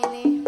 ini.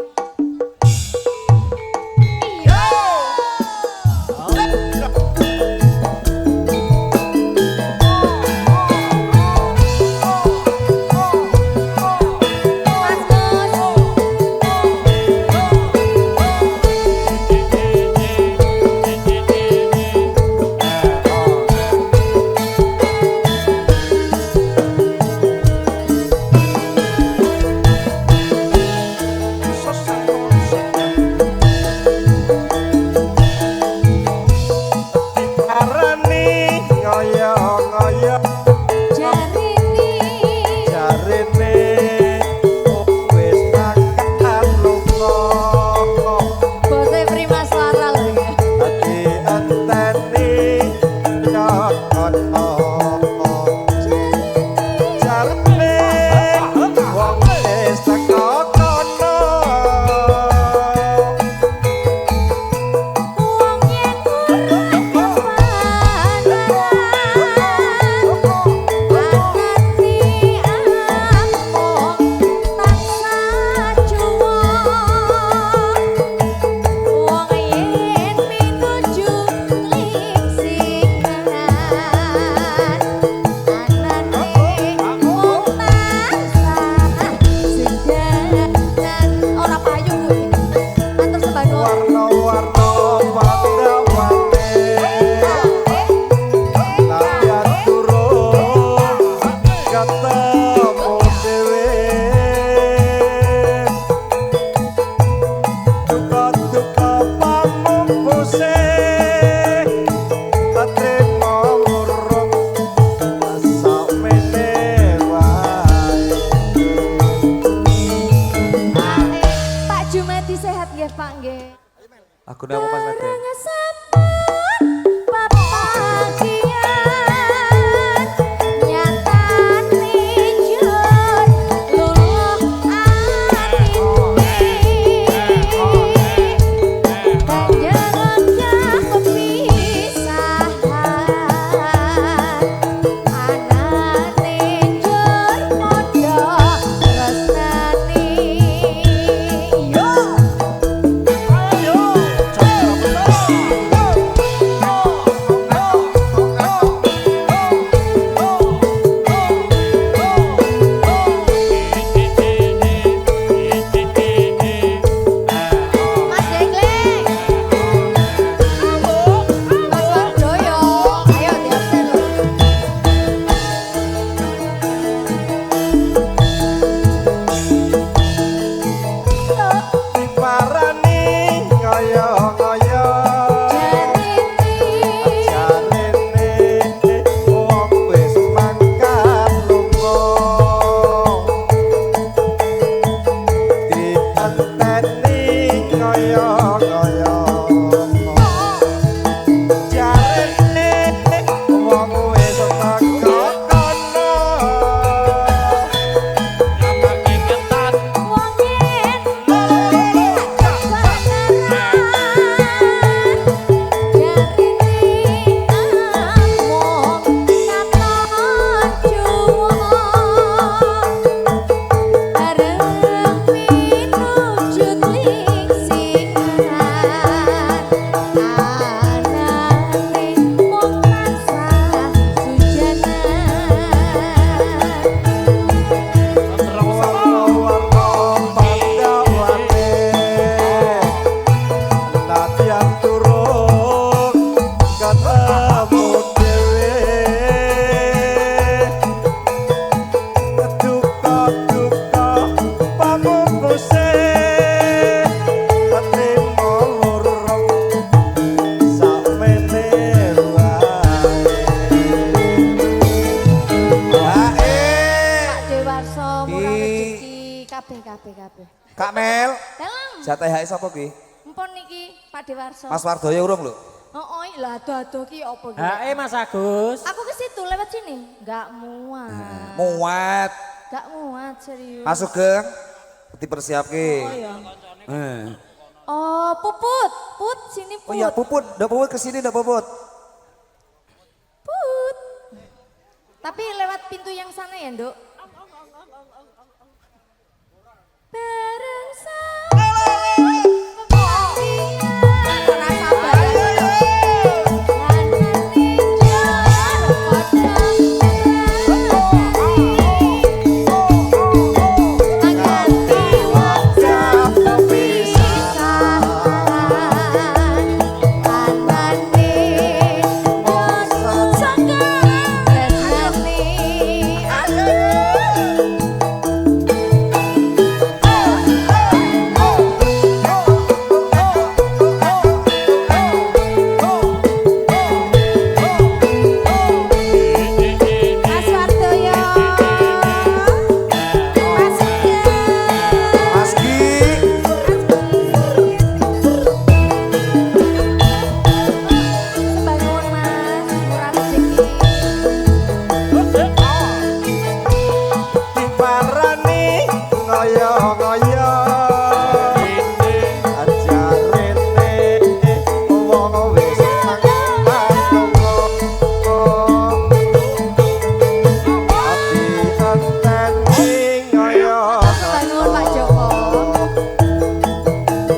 Aku nama Mas Mete. Kak Mel. Dalam. Jatah sapa ki? Empun niki Pak Dewarso. Mas Wardoyo urung lho. Oh, lah ado-ado ki apa ki? Mas Agus. Aku ke situ lewat sini. Enggak muat. Muat. Enggak muat serius. Masuk Geng. Dipersiapke. Oh iya. Oh, Puput. Put sini Put. Oh iya, Puput. Ndak Puput kesini ndak Puput. Put. Tapi lewat pintu yang sana ya, Nduk. Bareng ngoyo-ngoyo aja rene wong wis mantungo ati enteni ngoyo-ngoyo Pak Joko.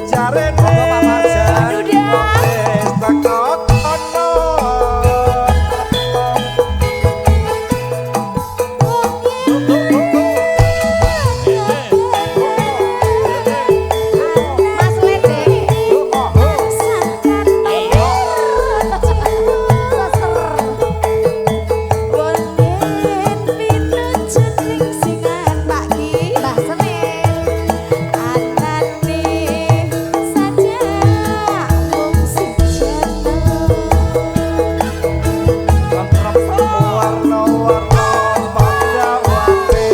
jarene Aduh dah. wis tekok ono Mas Ledek. Mbak Senin. warna-warna pada wae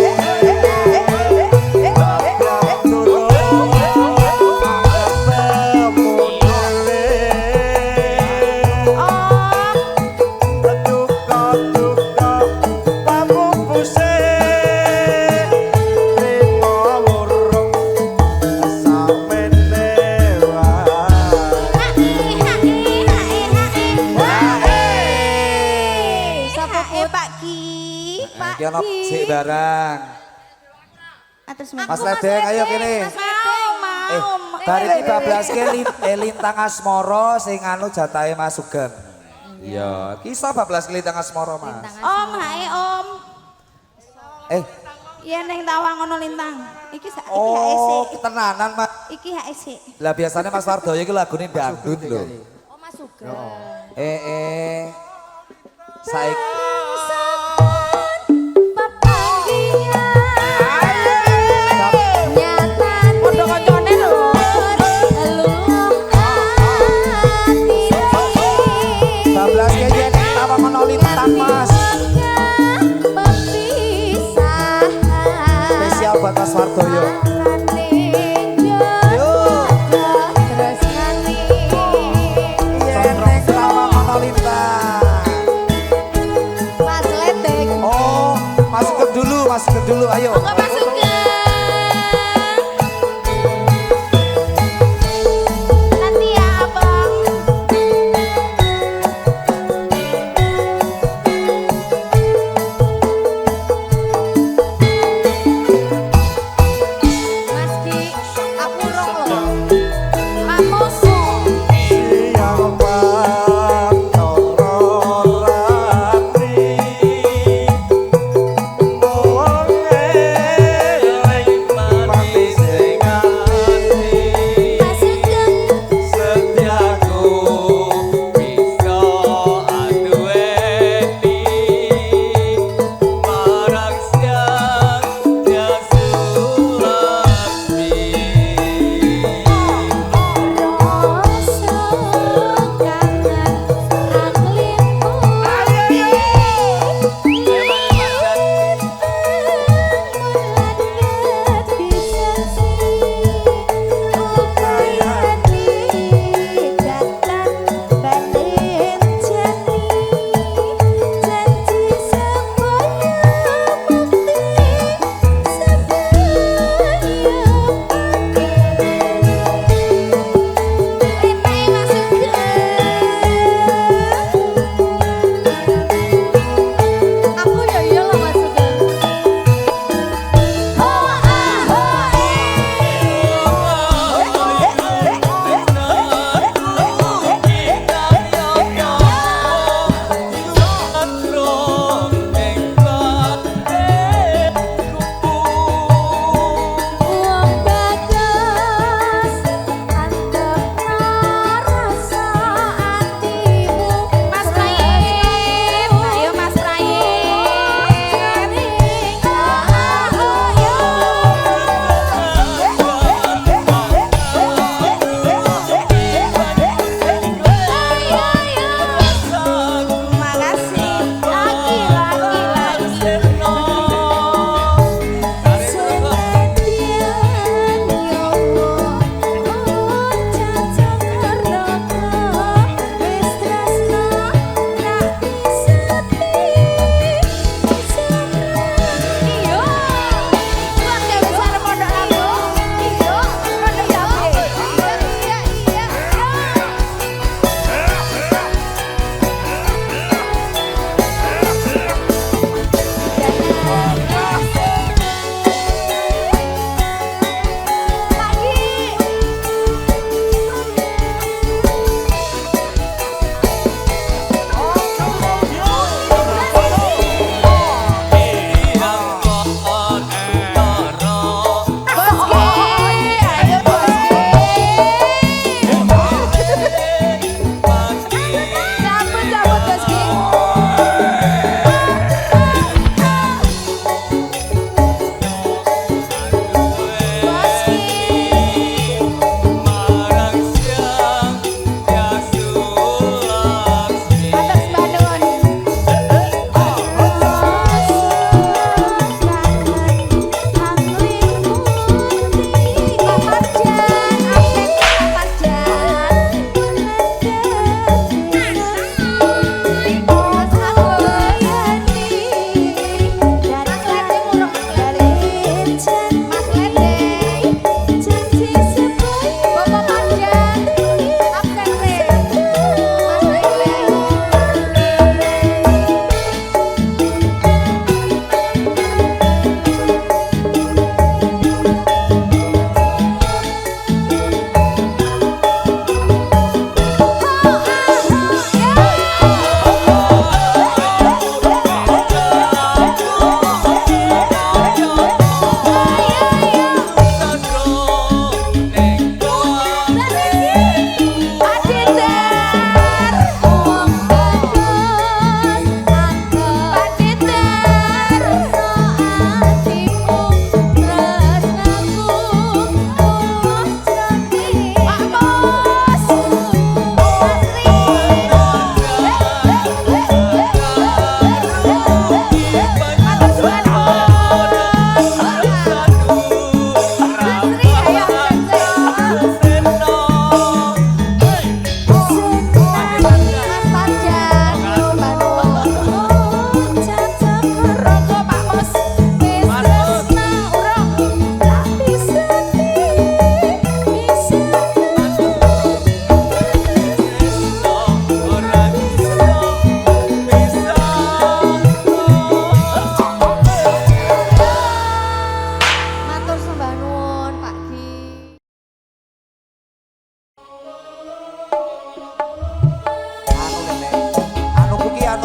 Iki ono sik barang. Mas Ledeng ayo kene. Bari iki bablaske lintang asmara sing anu jatahe Mas Sugeng. Iya, kisah bablaske lintang asmara Mas. Om, hae Om. Eh, Iya neng tawang ono lintang. Iki sak iki oh, HSC. tenanan Mas. Iki HSC. Lah biasanya Mas Wardoyo iki lagune dangdut lho. Oh Mas Sugeng. Saiki bablas kaya tawa ono lintang Mas. Spesial buat Mas Wardoyo. Sondrong tawa ono lintang. Mas Ledek. Oh, masuk ke dulu, ayo. Nanti ya Abang. Mas Ki, aku rong loh. Mamoso. siang pantoro ratri wong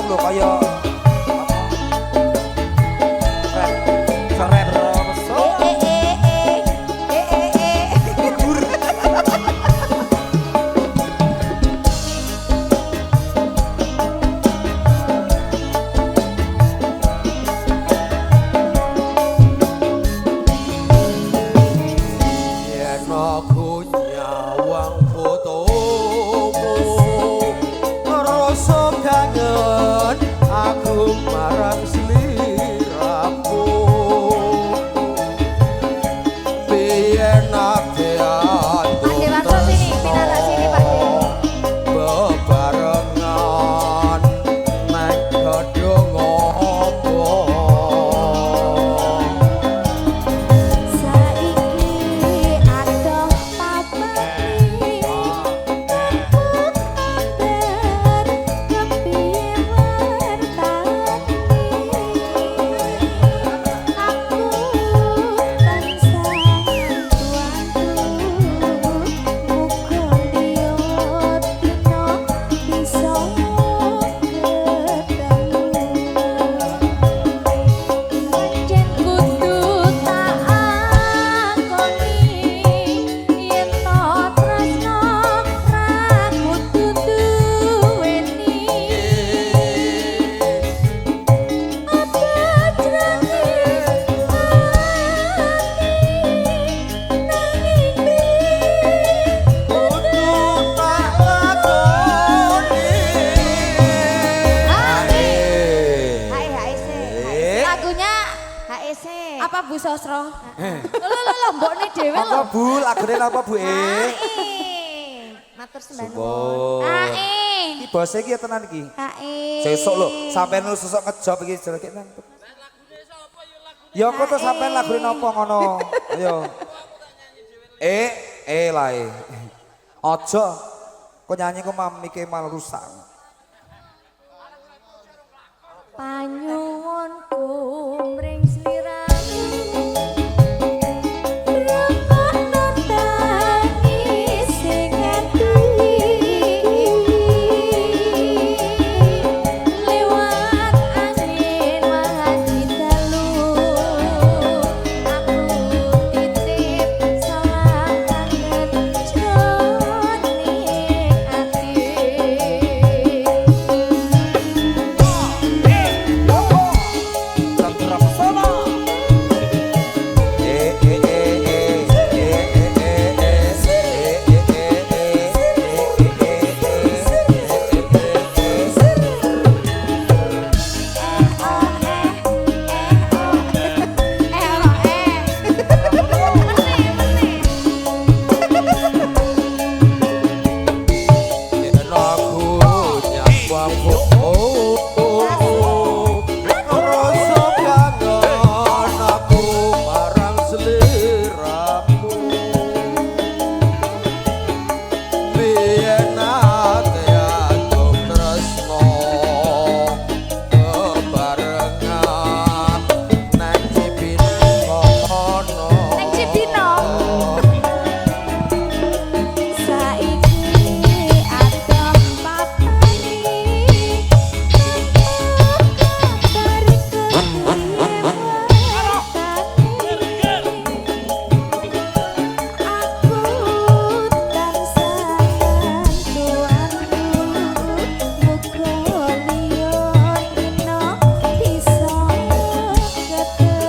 lho kaya seret yen aku nyawang fotomu rasa kangen aku marang sliramu biyen ate Pak Dewanto sini, pinara sini Pak De. bebarengan nang gedung opo Saiki adoh papani kabar kepiye aku tansah Lagunya HEC. Apa Bu Sosro? Lo mbokne dhewe apa lho. Bu lagune apa Bu Hae. Matur sembah nuwun. Sumpun Ae. iki bose iki ya tenan iki Ae. sesuk lho sampean lu sesuk ngejob iki jelek nang ya kok to sampean lagune napa ngono ayo lae aja kok nyanyi kok mamike mal rusak Panyuwunku mring sliramu. Lewat angin mahadi dalu aku titip salam kangen jroning ati. yen aku nyawang fotomu rasa kangen aku marang sliramu biyen ate aku tresno bebarengan nang Cibinong kono Nang Cibinong. Saiki adoh papani kabar aku tansah bantuanku muga liya dina bisa ketemu.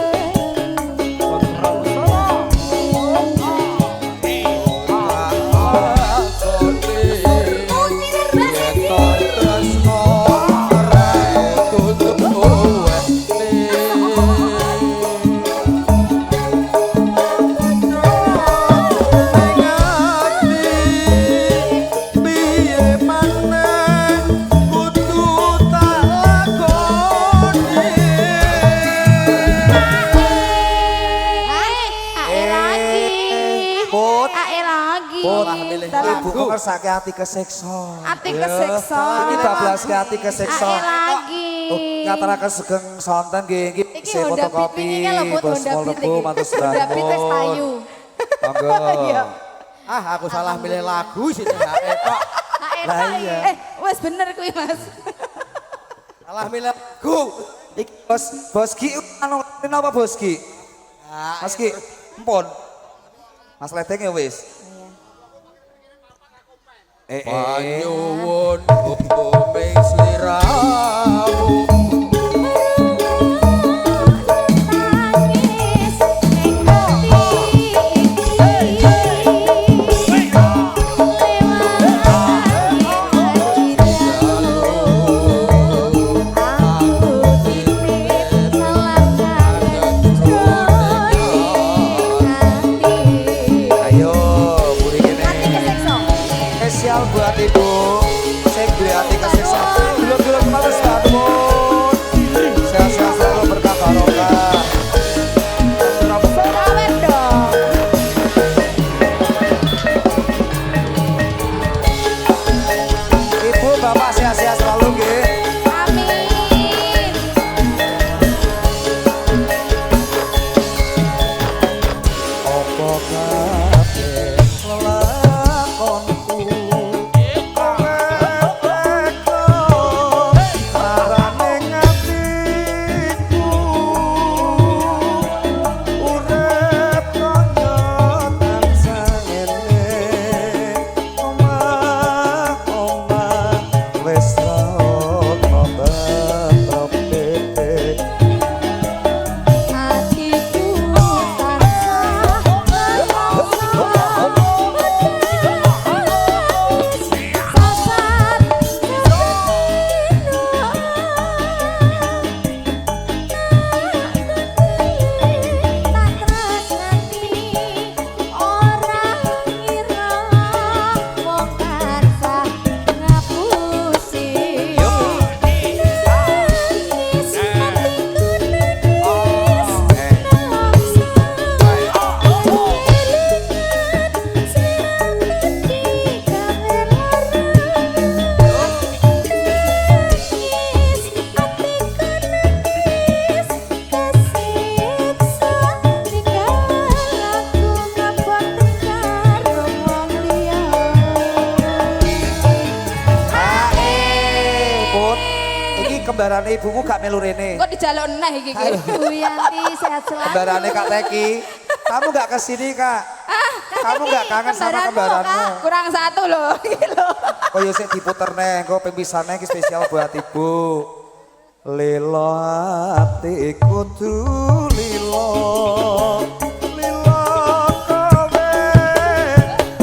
Ae lagi. Put. Ae lagi. Ibu kok ngersake ati kesiksa Ati kesiksa. iki bablaske ati kesiksa Ae lagi. ngaturaken sugeng sonten nggih iki Iki sing Honda Beat fotokopi wingi lho, Bud, bos Honda mall Beat Rebo iki. matur Honda Beat wis payu. monggo Iya. Ah, aku salah milih lagu sini kok. HEC. Lah iya. Wes bener kuwi Mas. Salah milih lagu. Iki bos Ki anu napa bos Ki? Mas Ki, empun. Mas Ledeng ya wis. Panyuwun hukuming sliramu. Ayo, buri kene. Spesial buat ibu. Sing duwe ati kesiksa. Dulur-dulur males bangun. Sehat-sehat selalu berkah barokah. Sawer dong. Ibu bapak sehat-sehat selalu nggih. Amin. Apa kabeh lelakonku Wewekno larane ngatiku Urip kaya tansah ngene Omah-omah wis ora batrope Hatiku Put, iki kembarane ibumu gak melu rene. Kok dijaluk neh iki ki? Bu Yanti sehat selalu. Kembarane Kak Teki. Kamu gak kesini Kak? Kamu gak kangen sama kembaranmu? Kurang satu loh. Iki lho. Oh ya sik diputer neh, engko pempisannya iki spesial buat ibu. Lilo atiku tu lilo. Lilo kowe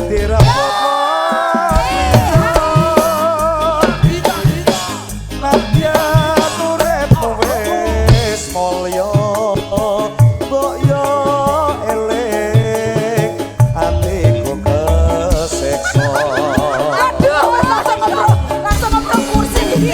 dirapotno. Nadyan uripmu wis mulya. Mbok yo eling atiku kesiksa. Aduh, wis langsung ngobrol kursi iki.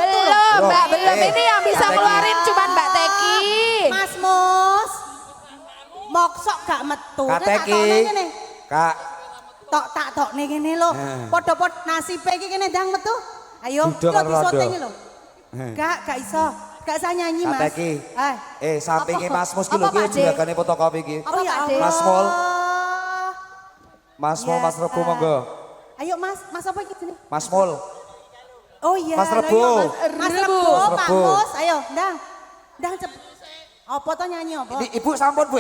Belum, Bro, Mbak, belum. eh, Ini yang bisa Kak Teki. ngeluarin cuman Mbak Teki. Mas Mus. Moksok gak metu. Kak Nek tak Teki. tokne kene. Kak, Tak tokne kene lho. Podho-pod nasibe iki kene ndang metu. Ayo, Duduk kok karo disoting rondo. lho. Gak iso. Gak usah nyanyi, Kak Mas. Teki. Eh. Sampingi Mas Mus ki lho Apa, ki Pak De? juragane fotokopi ki. Apa, Pak De? Mas Mul. Mas Mul, Ya, Mas Rebu monggo. Ayo Mas, Mas apa iki sini? Mas Mul. Oh iya. Mas ayo, Rebu. Mas Rebu, Mas Pak Rebu. Mus, ayo, ndang. Ndang cepet. Apa to nyanyi apa? Ini Ibu sampun Bu.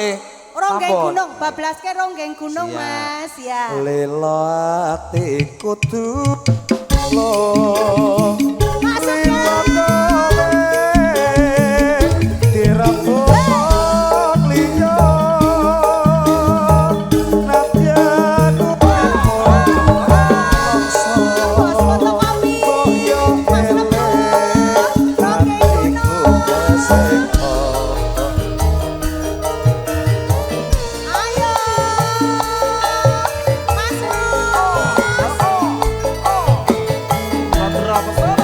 Ronggeng Sampun. gunung, bablaske ronggeng gunung, Siap. Mas, ya. Lelo atiku tulo. Masuk ya. Dirapok liyo. Nadyaku Bos foto kami. Mas Rebu, ronggeng gunung. Ayo. Mas Rebu. Berapa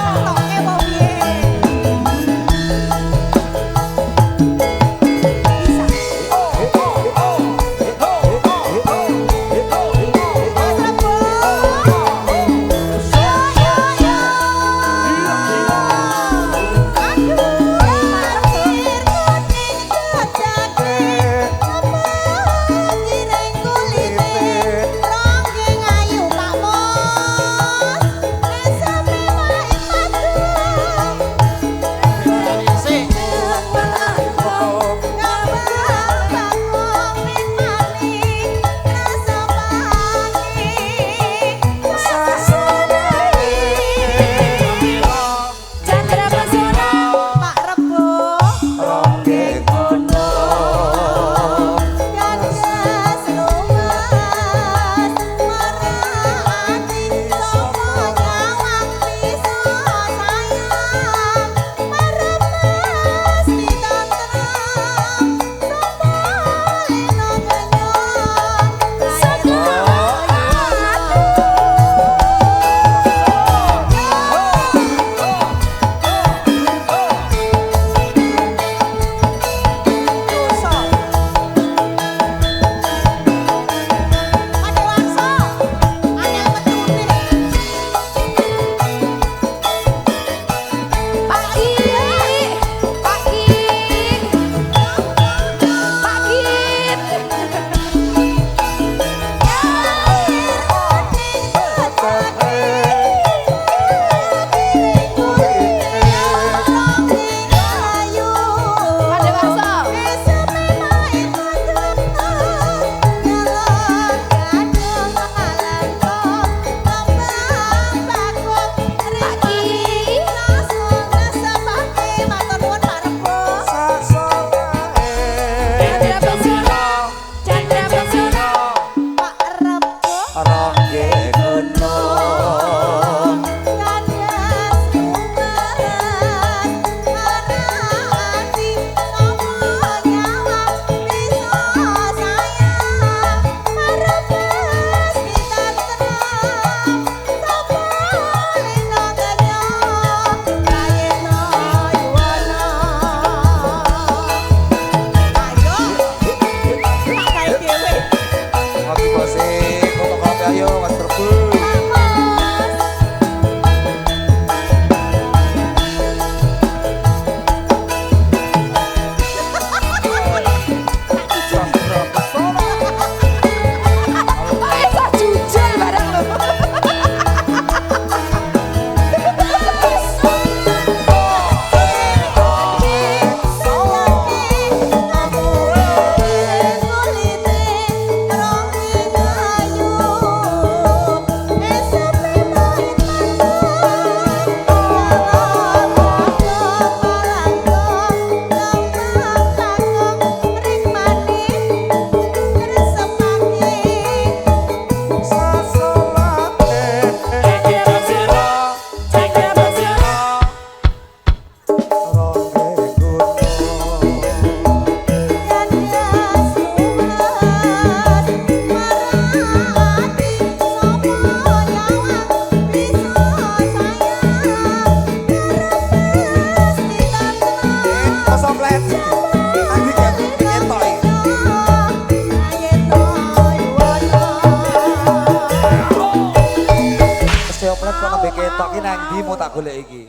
sampe ketok ki nang ndi mu tak golek iki.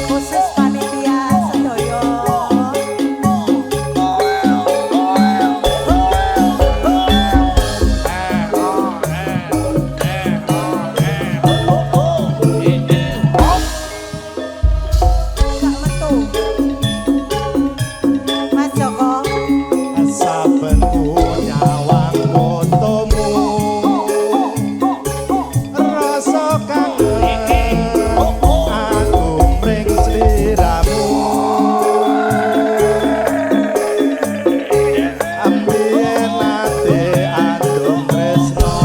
Khusus panitia sedoyo. Gak metu. Mas Joko. Saben nyawang fotomu rasa kangen aku mring sliramu ambien ate andung tresno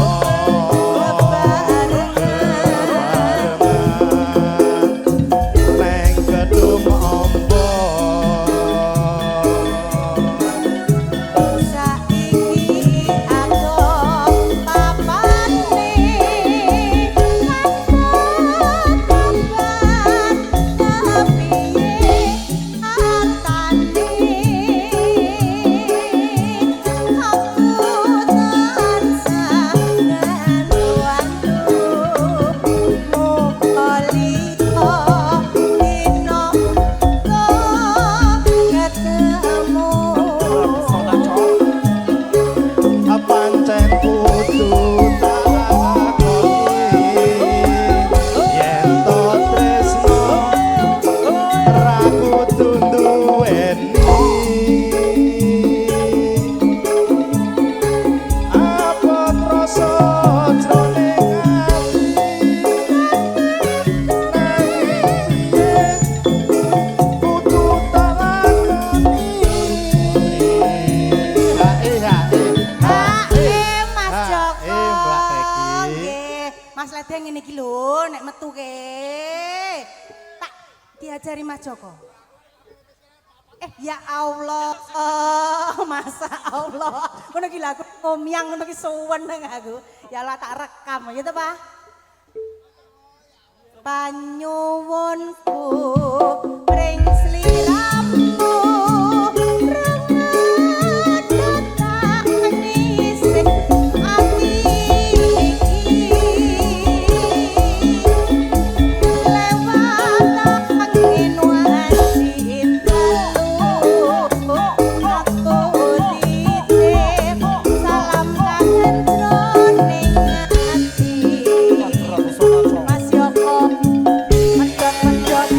neng gedung ombo Saiki aku papane kapan kepiye atane aku tansah ngeluanku mukalika dino ketemu pancen kudu tak lakoni yen to tresno ra kudu duweni apa rasa jroning ati kudu tak lakoni Mas Joko. Mbak Teki. Nggih. Mas Ledeng ngene iki lho nek metu ke. Tak diajari Mas Joko. Ya Allah. Masa Allah. Ngono ki lagu omyang ngono ki suweneng aku. Ya Allah tak rekam ya to, Pak. Panyuwunku pring sliramu Mas Joko, medhot-medhot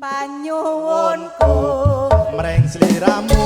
Panyuwunku Mreng sliramu